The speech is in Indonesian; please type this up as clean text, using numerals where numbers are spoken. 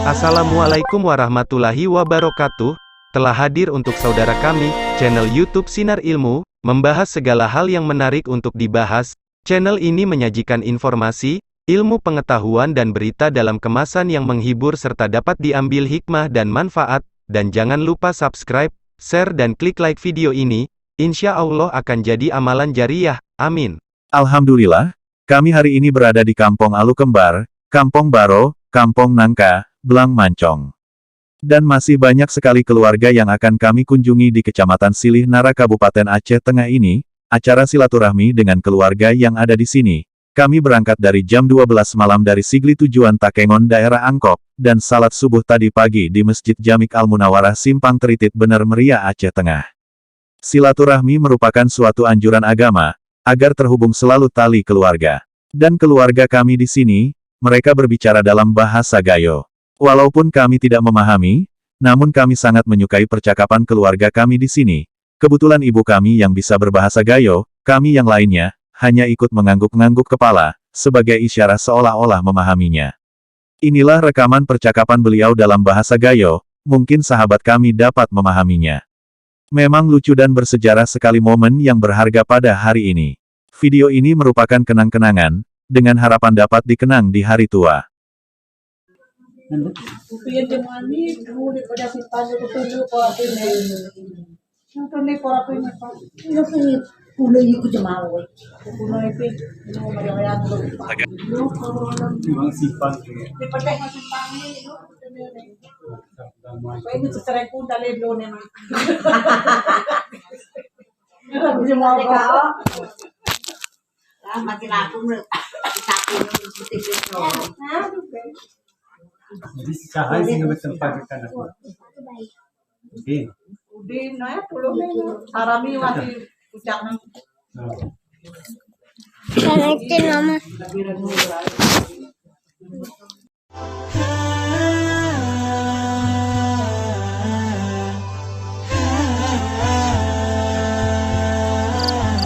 Assalamualaikum warahmatullahi wabarakatuh. Telah hadir untuk saudara kami, channel YouTube Sinar Ilmu, membahas segala hal yang menarik untuk dibahas. Channel ini menyajikan informasi, ilmu pengetahuan dan berita dalam kemasan yang menghibur serta dapat diambil hikmah dan manfaat. Dan jangan lupa subscribe, share dan klik like video ini. Insya Allah akan jadi amalan jariah. Amin. Alhamdulillah, kami hari ini berada di Kampung Alu Kembar, Kampung Baro, Kampung Nangka, Blang Mancong. Dan masih banyak sekali keluarga yang akan kami kunjungi di Kecamatan Silih Nara Kabupaten Aceh Tengah ini, acara silaturahmi dengan keluarga yang ada di sini. Kami berangkat dari jam 12 malam dari Sigli tujuan Takengon daerah Angkop, dan salat subuh tadi pagi di Masjid Jamik Al-Munawarah Simpang Teritit Bener Meriah Aceh Tengah. Silaturahmi merupakan suatu anjuran agama, agar terhubung selalu tali keluarga. Dan keluarga kami di sini, mereka berbicara dalam bahasa Gayo. Walaupun kami tidak memahami, namun kami sangat menyukai percakapan keluarga kami di sini. Kebetulan ibu kami yang bisa berbahasa Gayo, kami yang lainnya, hanya ikut mengangguk-ngangguk kepala, sebagai isyarat seolah-olah memahaminya. Inilah rekaman percakapan beliau dalam bahasa Gayo, mungkin sahabat kami dapat memahaminya. Memang lucu dan bersejarah sekali momen yang berharga pada hari ini. Video ini merupakan kenang-kenangan, dengan harapan dapat dikenang di hari tua. Jadi sahai sih bertempat di tanah. Udin, no ya, tulung harami wati ucap nang. Connecting, Mama.